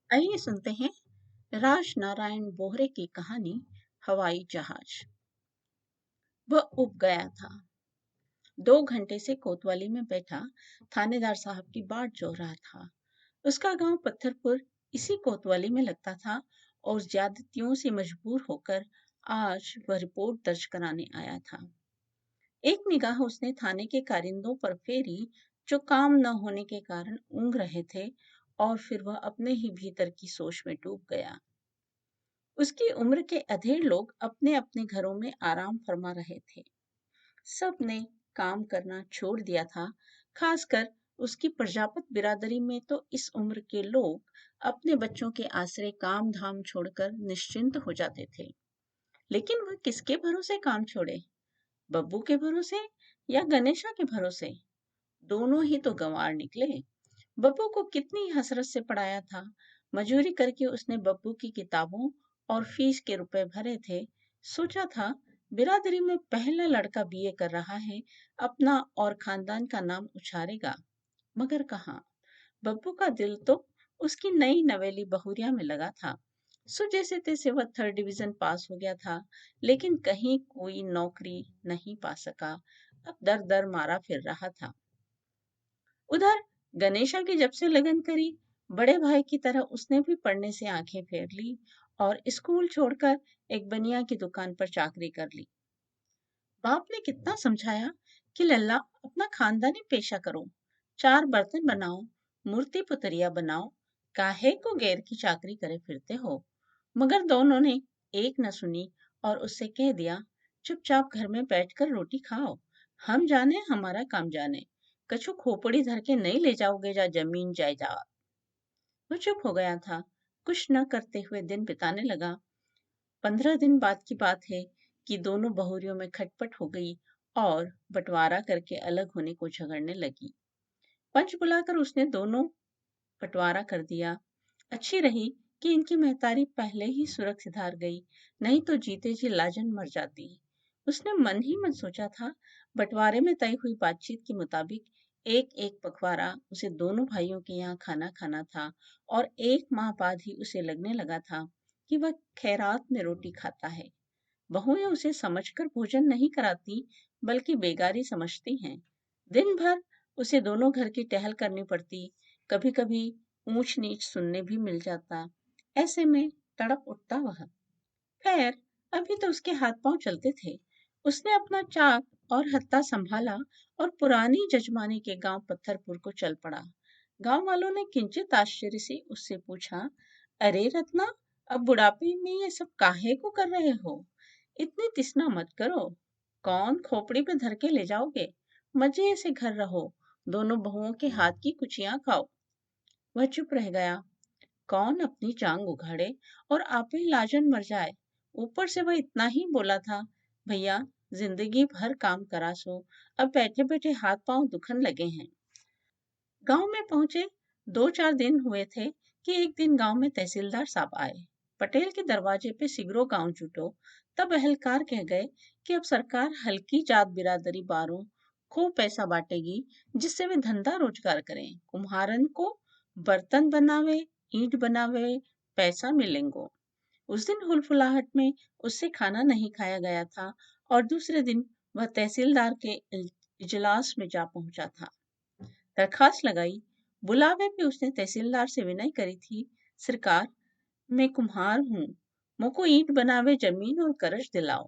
आइए सुनते हैं राज नारायण बोहरे की कहानी हवाई जहाज। वह उब गया था। 2 घंटे से कोतवाली में बैठा थानेदार साहब की बाट जो रहा था। उसका गांव पत्थरपुर इसी कोतवाली में लगता था और ज्यादतियों से मजबूर होकर आज वह रिपोर्ट दर्ज कराने आया था। एक निगाह उसने थाने के कारिंदों पर फेरी जो काम न होने के कारण ऊँघ रहे थे, और फिर वह अपने ही भीतर की सोच में डूब गया। उसकी उम्र के अधेड़ लोग अपने अपने घरों में आराम फरमा रहे थे। सब ने काम करना छोड़ दिया था। खासकर उसकी प्रजापत बिरादरी में तो इस उम्र के लोग अपने बच्चों के आसरे काम धाम छोड़कर निश्चिंत हो जाते थे। लेकिन वह किसके भरोसे काम छोड़े? बब्बू के भरोसे या गणेशा के भरोसे? दोनों ही तो गंवार निकले। बब्बू को कितनी हसरत से पढ़ाया था। मजूरी करके उसने बब्बू की किताबों और फीस के रुपए भरे थे। सोचा था बिरादरी में पहला लड़का बीए कर रहा है, अपना और खानदान का नाम उछारेगा। मगर कहाँ, बब्बू का दिल तो उसकी नई नवेली बहुरिया में लगा था। सो जैसे तैसे वह 3rd डिवीजन पास हो गया था, लेकिन कहीं कोई नौकरी नहीं पा सका। अब दर दर मारा फिर रहा था। उधर गणेशा की जब से लगन करी, बड़े भाई की तरह उसने भी पढ़ने से आंखें फेर ली और स्कूल छोड़कर एक बनिया की दुकान पर चाकरी कर ली। बाप ने कितना समझाया कि लल्ला अपना खानदानी पेशा करो, 4 बर्तन बनाओ, मूर्ति पुतरिया बनाओ, काहे को गैर की चाकरी करे फिरते हो। मगर दोनों ने एक न सुनी और उससे कह दिया, चुपचाप घर में बैठकर रोटी खाओ, हम जाने हमारा काम जाने, कछु खोपड़ी धर के नहीं ले जाओगे जा जमीन जायदाद। वो चुप हो गया था, कुछ न करते हुए दिन बिताने लगा। 15 दिन बाद की बात है कि दोनों बहुरियों में खटपट हो गई और बंटवारा करके अलग होने को झगड़ने लगी। पंच बुलाकर उसने दोनों बंटवारा कर दिया। अच्छी रही कि इनकी महतारी पहले ही सुरक्षित हार गई, नहीं तो जीते जी लाजन मर जाती। उसने मन ही मन सोचा था, बंटवारे में तय हुई बातचीत के मुताबिक एक एक पखवाड़ा उसे दोनों भाइयों के यहाँ खाना खाना था, और 1 माह बाद ही उसे लगने लगा था कि वह खैरात में रोटी खाता है। बहुएं उसे समझकर भोजन नहीं कराती, बल्कि बेगारी समझती हैं। दिन भर उसे दोनों घर की टहल करनी पड़ती, कभी कभी ऊंच नीच सुनने भी मिल जाता। ऐसे में तड़प उठता वह। खैर, अभी तो उसके हाथ पांव चलते थे। उसने अपना चाक और हत्था संभाला और पुरानी जजमानी के गांव पत्थरपुर को चल पड़ा। गांव वालों ने किंचित आश्चर्य से उससे पूछा, अरे रत्ना, अब बुढ़ापे में ये सब काहे को कर रहे हो? इतनी तिसना मत करो। कौन खोपड़ी पे धर के ले जाओगे? मजे से घर रहो, दोनों बहुओं के हाथ की कुचियां खाओ। वह चुप रह गया। कौन अपनी जांग उघाड़े और आप ही लाजन मर जाए। ऊपर से वह इतना ही बोला था, भैया जिंदगी भर काम करा सो, अब बैठे बैठे हाथ पांव दुखन लगे हैं। गांव में पहुंचे 2-4 दिन हुए थे कि एक दिन गांव में तहसीलदार साहब आए। पटेल के दरवाजे पे सिगरो गांव जुटो। तब अहलकार कह गए कि अब सरकार हल्की जात बिरादरी बारों खूब पैसा बांटेगी, जिससे वे धंधा रोजगार करें, कुम्हारन को बर्तन बनावे, ईंट बनावे, पैसा मिलेंगो। उस दिन हुलफुलाहट में उससे खाना नहीं खाया गया था, और दूसरे दिन वह तहसीलदार के इजलास में जा पहुंचा था। दरखास्त लगाई। बुलावे पे उसने तहसीलदार से विनय करी थी, सरकार मैं कुम्हार हूँ, मुझको ईंट बनावे जमीन और करज दिलाओ।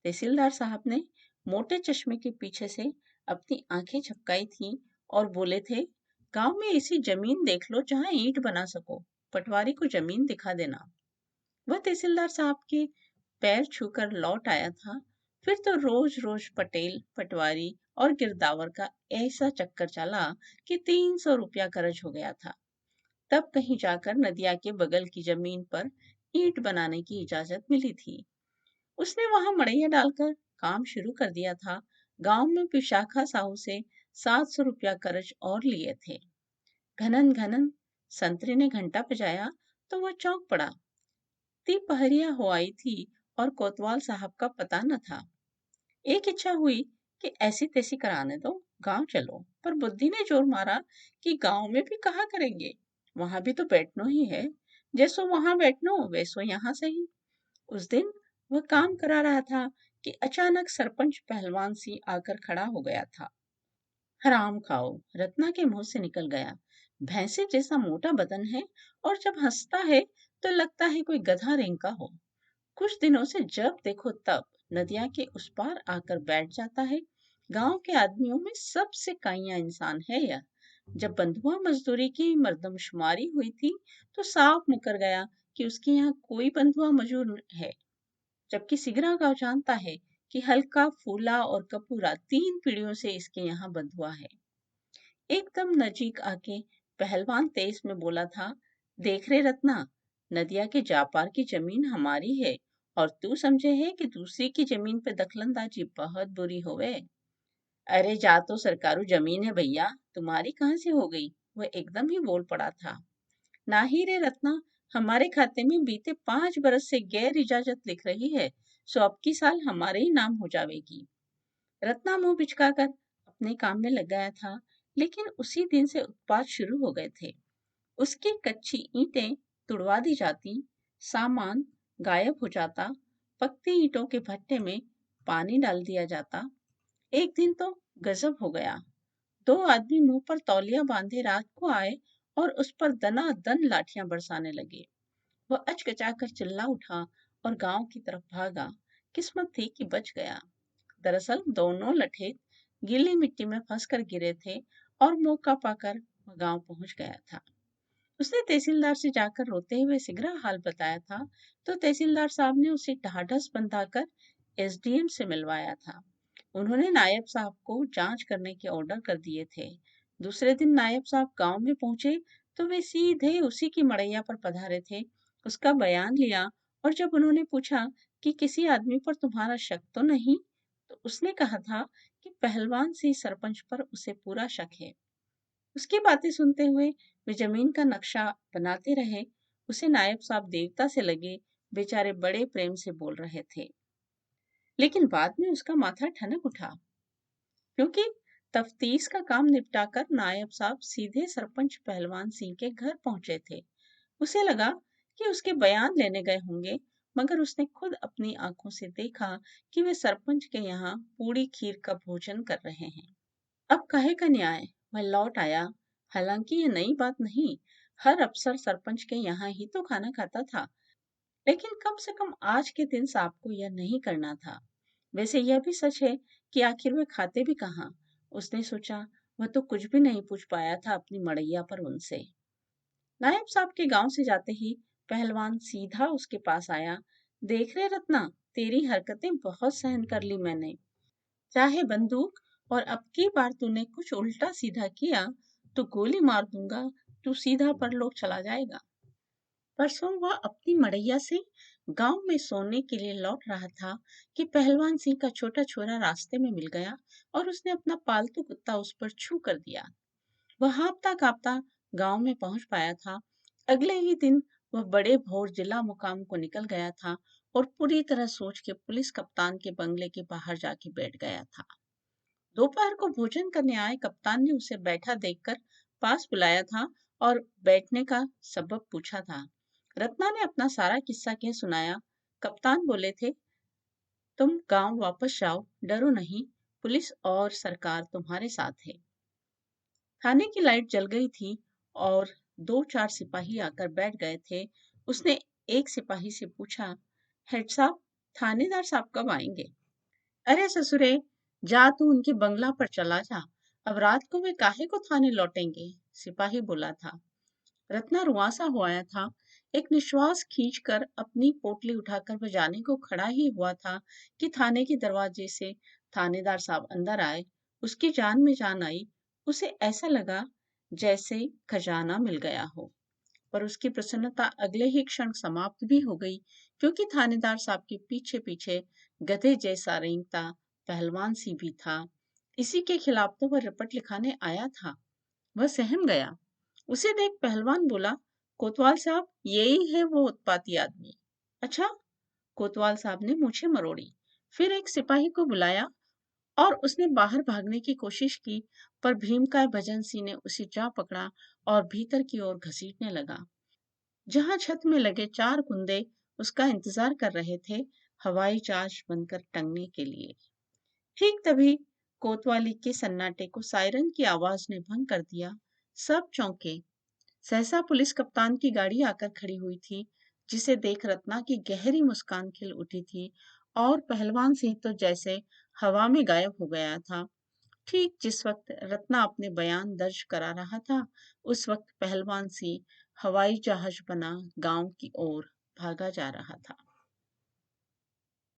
तहसीलदार साहब ने मोटे चश्मे के पीछे से अपनी आंखें झपकाई थी और बोले थे, गांव में ऐसी जमीन देख लो जहां ईंट बना सको, पटवारी को जमीन दिखा देना। वह तहसीलदार साहब के पैर छूकर लौट आया था। फिर तो रोज रोज पटेल, पटवारी और गिरदावर का ऐसा चक्कर चला कि 300 रुपया कर्ज हो गया था। तब कहीं जाकर नदिया के बगल की जमीन पर ईंट बनाने की इजाजत मिली थी। उसने वहां मड़ैया डालकर काम शुरू कर दिया था। गांव में विशाखा साहू से 700 रुपया कर्ज और लिए थे। घनन घनन संतरे ने घंटा बजाया तो वह चौंक पड़ा। पहरिया हो आई थी और कोतवाल साहब का पता न था। एक इच्छा हुई कि ऐसी तैसी कराने दो, गांव चलो, पर बुद्धि ने जोर मारा कि गांव में भी कहाँ करेंगे। वहां भी तो बैठनो ही है, जैसो वहां बैठनो वैसो यहाँ सही। उस दिन वह काम करा रहा था कि अचानक सरपंच पहलवान सिंह आकर खड़ा हो गया था। हराम खाओ, रत्ना के मुंह से निकल गया। भैंसे जैसा मोटा बदन है और जब हंसता है तो लगता है कोई गधा रेंका हो। कुछ दिनों से जब देखो तब नदिया के उस पार आकर बैठ जाता है। गांव के आदमियों में सबसे काइया इंसान है यह। जब बंधुआ मजदूरी की मर्दमशुमारी हुई थी तो साफ मुकर गया कि उसके यहाँ कोई बंधुआ मजदूर है, जबकि सिगरा गांव जानता है कि हल्का, फूला और कपूरा 3 पीढ़ियों से इसके यहाँ बंधुआ है। एकदम नजीक आके पहलवान तेज में बोला था, देख रे रत्ना, नदिया के जापार की जमीन हमारी है और तू समझे है कि दूसरी की जमीन पे दखलंदाजी बहुत बुरी होवे। अरे जा तो सरकारू जमीन है भैया, तुम्हारी कहाँ से हो गई? वह एकदम ही बोल पड़ा था। ना ही रे रत्ना, हमारे खाते में बीते 5 बरस से गैर इजाजत लिख रही है, सो अब की साल हमारे ही नाम हो जावेगी। रत्ना मुंह बिचकाकर अपने काम में लग गया था, लेकिन उसी दिन से उत्पात शुरू हो गए थे। उसकी कच्ची ईंटें तुड़वा दी जाती, सामान गायब हो जाता, पकती ईंटों के भट्टे में पानी डाल दिया जाता। एक दिन तो गजब हो गया। 2 आदमी मुंह पर तौलिया बांधे रात को आए और उस पर दनादन लाठियां बरसाने लगे। वह अचकचाकर चिल्ला उठा और गांव की तरफ भागा। किस्मत थी कि बच गया। दरअसल दोनों लठे गीली मिट्टी में फंसकर गिरे थे और मौका पाकर वह गांव पहुंच गया था। उसने तहसीलदार से जाकर रोते हुए सिगरा हाल बताया था, तो तहसीलदार साहब ने उसे ढाढ़स बंधाकर एसडीएम से मिलवाया था। उन्होंने नायब साहब को जांच करने के ऑर्डर कर दिए थे। दूसरे दिन नायब साहब गांव में पहुंचे तो वे सीधे उसी की मड़ैया पर पधारे थे। उसका बयान लिया और जब उन्होंने पूछा कि किसी आदमी पर तुम्हारा शक तो नहीं, तो उसने कहा था कि पहलवान सिंह सरपंच पर उसे पूरा शक है। उसकी बातें सुनते हुए वे जमीन का नक्शा बनाते रहे। उसे नायब साहब देवता से लगे, बेचारे बड़े प्रेम से बोल रहे थे। लेकिन बाद में उसका माथा ठनक उठा, क्योंकि तफ्तीश का काम निपटाकर नायब साहब सीधे सरपंच पहलवान सिंह के घर पहुंचे थे। उसे लगा कि उसके बयान लेने गए होंगे, मगर उसने खुद अपनी आंखों से देखा कि वे सरपंच के यहाँ पूड़ी खीर का भोजन कर रहे हैं। अब काहे का न्याय, वह लौट आया। हालांकि ये नई बात नहीं, हर अफसर सरपंच के यहाँ ही तो खाना खाता था, लेकिन कम से कम आज के दिन साहब को यह नहीं करना था। वैसे यह भी सच है कि आखिर वे खाते भी कहाँ। उसने सोचा, वह तो कुछ भी नहीं पूछ पाया था अपनी मड़ैया पर उनसे। नायब साहब के गांव से जाते ही पहलवान सीधा उसके पास आया। देख रहे रत्ना, तेरी हरकतें बहुत सहन कर ली मैंने। चाहे बंदूक, और अब की बार तूने कुछ उल्टा सीधा किया तो गोली मार दूंगा, तू सीधा परलोक चला जाएगा। परसों वह अपनी मड़ैया से गांव में सोने के लिए लौट रहा था कि पहलवान सिंह का छोटा छोरा रास्ते में मिल गया और उसने अपना पालतू कुत्ता उस पर छू कर दिया। वह हाँफता कांपता गांव में पहुंच पाया था। अगले ही दिन वह बड़े भोर जिला मुकाम को निकल गया था और पूरी तरह सोच के पुलिस कप्तान के बंगले के बाहर जाके बैठ गया था। दोपहर को भोजन करने आए कप्तान ने उसे बैठा देखकर पास बुलाया था और बैठने का सबब पूछा था। रत्ना ने अपना सारा किस्सा कह सुनाया। कप्तान बोले थे, तुम गांव वापस जाओ, डरो नहीं, पुलिस और सरकार तुम्हारे साथ है। थाने की लाइट जल गई थी और 2-4 सिपाही आकर बैठ गए थे। उसने एक सिपाही से पूछा, हेड साहब, थानेदार साहब कब आएंगे? अरे ससुरे, जा तू उनके बंगला पर चला जा, अब रात को वे काहे को थाने लौटेंगे? सिपाही बोला था। रत्ना रुआसा हो आया था। एक निश्वास खींचकर अपनी पोटली उठाकर वह जाने को खड़ा ही हुआ था कि थाने के दरवाजे से थानेदार साहब अंदर आए। उसकी जान में जान आई। उसे ऐसा लगा जैसे खजाना मिल गया हो, पर उसकी प्रसन्नता अगले ही क्षण समाप्त भी हो गई, क्योंकि थानेदार साहब के पीछे पीछे गधे जैसा रेंगता पहलवान सी भी था। इसी के खिलाफ तो वह रिपट लिखाने आया था। वह सहम गया। उसे देख पहलवान बोला, कोतवाल साहब, यही है वो उत्पाती आदमी। अच्छा? कोतवाल साहब ने मूछें मरोड़ी। फिर एक सिपाही को बुलाया और उसने बाहर भागने की कोशिश की, पर भीमकाय भजन सिंह ने उसे जा पकड़ा और भीतर की ओर घसीटने लगा, जहां छत में लगे 4 कुंदे उसका इंतजार कर रहे थे, हवाई जहाज बनकर टंगने के लिए। ठीक तभी कोतवाली के सन्नाटे को सायरन की आवाज ने भंग कर दिया। सब चौंके। सहसा पुलिस कप्तान की गाड़ी आकर खड़ी हुई थी, जिसे देख रत्ना की गहरी मुस्कान खिल उठी थी और पहलवान सिंह तो जैसे हवा में गायब हो गया था। ठीक जिस वक्त रत्ना अपने बयान दर्ज करा रहा था, उस वक्त पहलवान सिंह हवाई जहाज बना गांव की ओर भागा जा रहा था।